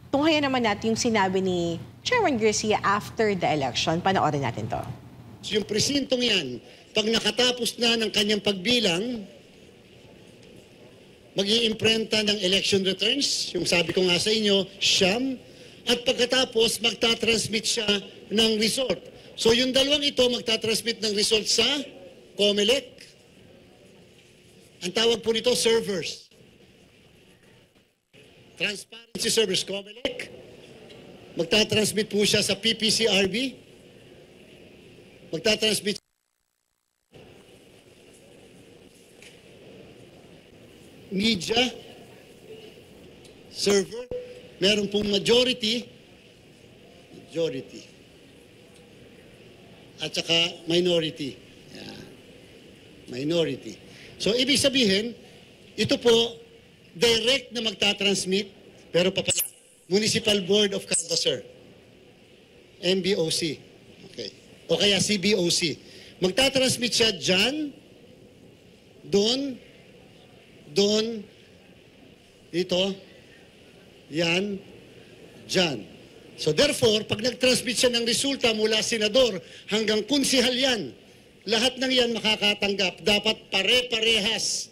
Tunghayan naman natin yung sinabi ni Chairman Garcia after the election. Panoorin natin to. Yung presintong yan, pag nakatapos na ng kanyang pagbilang, mag-iimprenta ng election returns, yung sabi ko nga sa inyo, siyam, at pagkatapos magtatransmit siya ng result. So yung dalawang ito magtatransmit ng result sa COMELEC. Ang tawag po nito, servers. Transparency servers, COMELEC. Magtatransmit po siya sa PPCRB. Magtatransmit media server. Meron pong majority at saka minority. Yan. Minority. So ibig sabihin, ito po direct na magtatransmit, pero papala, Municipal Board of Canvasser, MBOC, okay, o kaya CBOC. Magtatransmit siya dyan, doon, dito, yan, dyan. So therefore, pag nag-transmit siya ng resulta mula senador hanggang konsihal yan, lahat ng yan makakatanggap. Dapat pare-parehas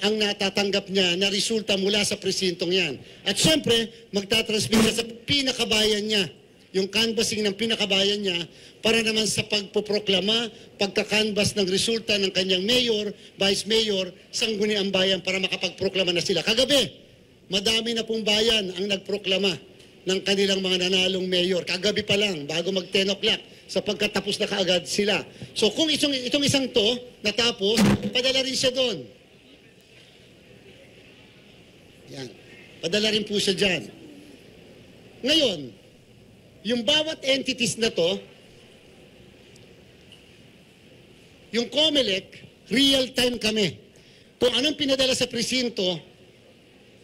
ang natatanggap niya na resulta mula sa presintong yan. At syempre, magtatransmit siya sa pinakabayan niya, yung canvassing ng pinakabayan niya, para naman sa pagpoproklama, pagkakanvas ng resulta ng kanyang mayor, vice mayor, sangguniang bayan para makapagproklama na sila. Kagabi, madami na pong bayan ang nagproklama ng kanilang mga nanalong mayor. Kagabi pa lang, bago mag 10 o'clock, sapagkat tapos na kaagad sila. So kung itong isang to, natapos, padala rin siya doon. Yan. Padala rin po siya dyan. Ngayon, yung bawat entities na to, yung COMELEC, real-time kami. Kung anong pinadala sa presinto,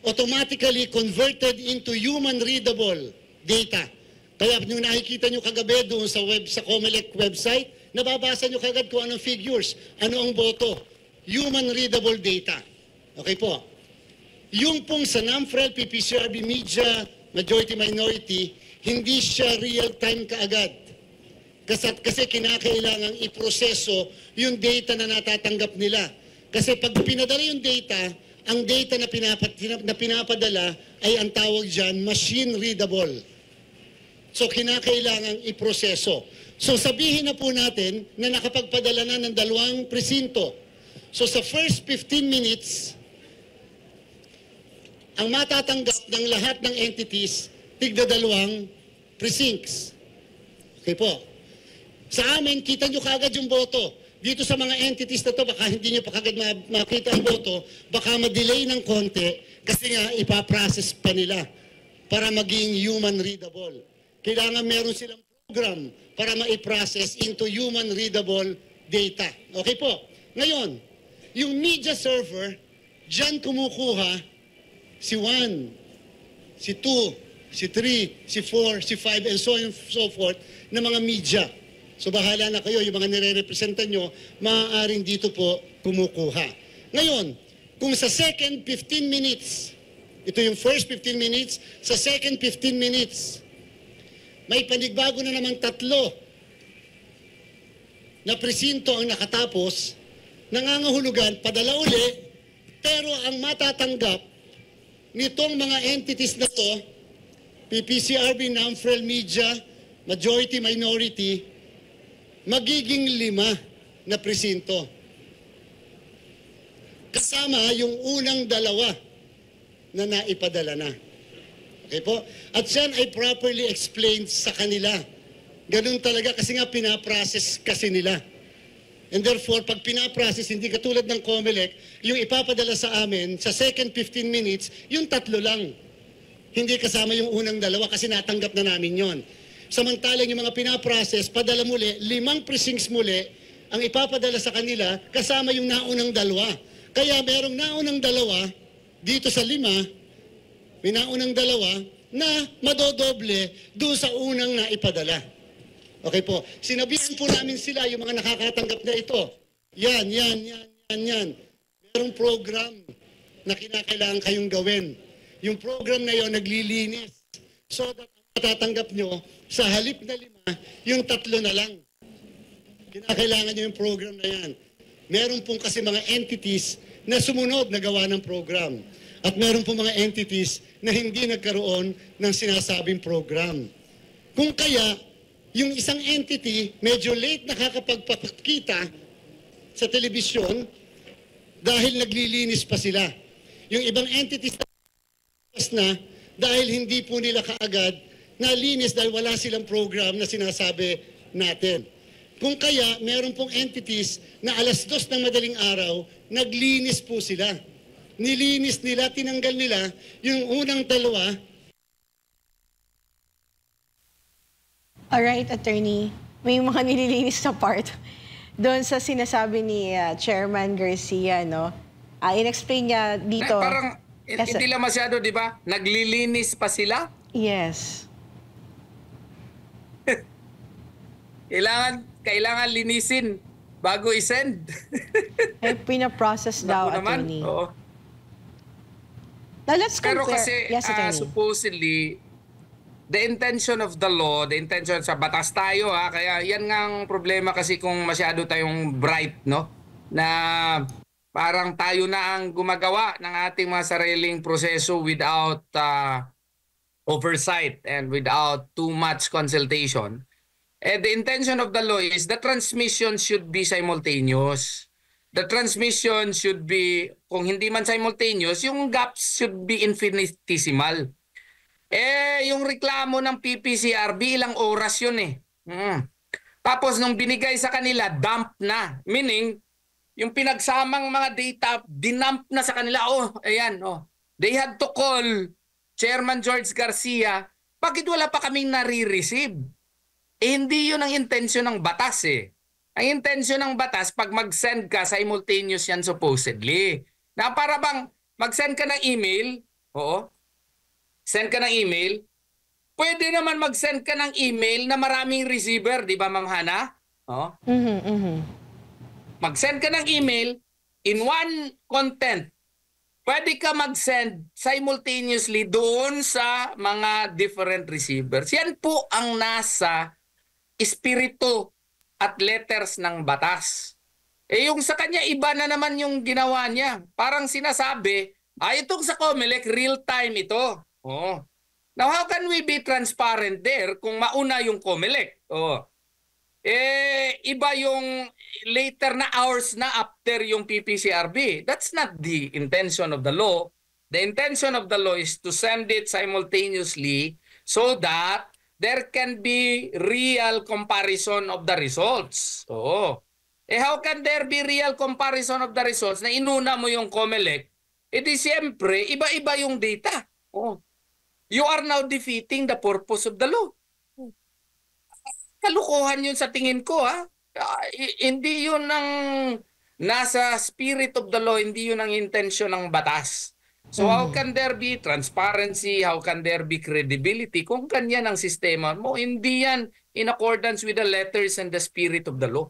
automatically converted into human-readable data. Kaya nung nakikita nyo kagabi doon sa COMELEC website, nababasa nyo kagad kung anong figures, ano ang boto. Human-readable data. Okay po. Yung pong sa NAMFREL, PPCRB Media, Majority-Minority, hindi siya real-time kaagad. Kasi kinakailangang iproseso yung data na natatanggap nila. Kasi pag pinadala yung data, ang data na pinapadala ay ang tawag dyan, machine-readable. So kinakailangang iproseso. So sabihin na po natin na nakapagpadala na ng 2 presinto. So sa first 15 minutes, ang matatanggap ng lahat ng entities, tigda 2 precincts. Okay po. Sa amin, kita nyo kaagad yung boto. Dito sa mga entities na to, baka hindi nyo pa kagad makita ang boto, baka ma-delay ng konti kasi nga ipaprocess pa nila para maging human-readable. Kailangan meron silang program para ma-process into human-readable data. Okay po. Ngayon, yung media server, dyan kumukuha si 1, si 2, si 3, si 4, si 5, and so on and so forth na mga media. So bahala na kayo, yung mga nire-representan nyo, maaaring dito po kumukuha. Ngayon, kung sa second 15 minutes, ito yung first 15 minutes, sa second 15 minutes, may panigbago na namang 3 na presinto ang nakatapos, nangangahulugan, padala uli, pero ang matatanggap nitong mga entities na to, PPCRB, NAMFREL, Media, Majority-Minority, magiging 5 na presinto. Kasama yung unang 2 na naipadala na. Okay po? At yan ay properly explained sa kanila. Ganun talaga kasi nga pinaprocess kasi nila. And therefore, pag pinaprocess, hindi katulad ng COMELEC, yung ipapadala sa amin, sa second 15 minutes, yung 3 lang. Hindi kasama yung unang 2 kasi natanggap na namin yon. Samantalang yung mga pinaprocess, padala muli, 5 precincts muli, ang ipapadala sa kanila, kasama yung naunang 2. Kaya merong naunang 2, dito sa 5, may naunang 2, na madodoble doon sa unang naipadala. Okay po. Sinabihan po namin sila, yung mga nakakatanggap na ito. Yan. Merong program na kinakailangan kayong gawin. Yung program na yon naglilinis So that ang matatanggap nyo, sa halip na 5, yung 3 na lang. Kinakailangan nyo yung program na yan. Meron pong kasi mga entities na sumunod na gawa ng program. At meron pong mga entities na hindi nagkaroon ng sinasabing program. Kung kaya, yung isang entity, medyo late nakakapagpakita sa telebisyon dahil naglilinis pa sila. Yung ibang entities na dahil hindi po nila kaagad nalinis dahil wala silang program na sinasabi natin. Kung kaya, meron pong entities na 2:00 ng madaling araw, naglinis po sila. Nilinis nila, tinanggal nila yung unang 2. Alright, attorney. May mga nililinis sa part doon sa sinasabi ni Chairman Garcia, no? In-explain niya dito. Parang Yes, hindi lang masyado, di ba? Naglilinis pa sila. yes. Kailangan linisin bago i-send. Pina-process daw, Naku naman. attorney. Oo. Now, let's compare. Pero kasi Yes, attorney. supposedly, the intention of the law, the intention sa batas tayo kaya yan nga ang problema kasi kung masyado tayong bright, no? Na parang tayo na ang gumagawa ng ating mga sariling proseso without oversight and without too much consultation. The intention of the law is the transmission should be simultaneous. The transmission should be, kung hindi man simultaneous, yung gaps should be infinitesimal. Yung reklamo ng PPCRB, ilang oras yun Tapos nung binigay sa kanila, dump na. Meaning, yung pinagsamang mga data, dinump na sa kanila. Ayan. They had to call Chairman George Garcia, bakit wala pa kaming nare-receive? Hindi yun ang intensyon ng batas Ang intensyon ng batas, pag mag-send ka, simultaneous yan supposedly. Na para bang mag-send ka ng email, send ka ng email, pwede naman mag-send ka ng email na maraming receiver, di ba, Ma'am Hana? Mag-send ka ng email in one content. Pwede ka mag-send simultaneously doon sa mga different receivers. Yan po ang nasa espiritu at letters ng batas. Yung sa kanya, iba na naman yung ginawa niya. Parang sinasabi, itong sa COMELEC, real time ito. Now, how can we be transparent there kung mauna yung COMELEC? Iba yung later na hours na after yung PPCRB. That's not the intention of the law. The intention of the law is to send it simultaneously so that there can be real comparison of the results. How can there be real comparison of the results na inuna mo yung COMELEC? Di siyempre, iba-iba yung data. You are now defeating the purpose of the law. Kalukuhan yun sa tingin ko hindi yun ang nasa spirit of the law, hindi yun ang intention ng batas. So how can there be transparency, how can there be credibility kung kanyan ang sistema mo? Hindi yan in accordance with the letters and the spirit of the law.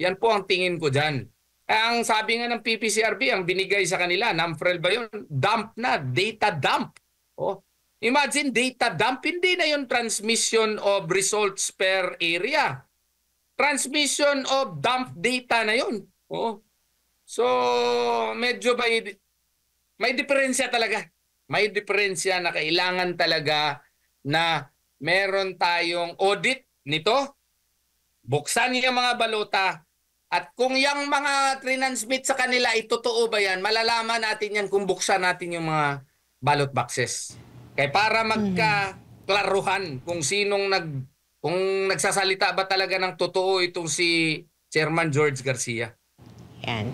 Yan po ang tingin ko dyan. Ang sabi nga ng PPCRB, ang binigay sa kanila, NAMFREL ba yun? Dump na, data dump. Imagine data dump, hindi na yung transmission of results per area. Transmission of dump data na yun. So, medyo may diferensya talaga. May diferensya na kailangan talaga na meron tayong audit nito. Buksan yung mga balota. At kung yung mga transmit sa kanila, totoo ba yan? Malalaman natin yan kung buksan natin yung mga ballot boxes. Kaya para magka-klaruhan kung kung nagsasalita ba talaga ng totoo itong si Chairman George Garcia. Yan.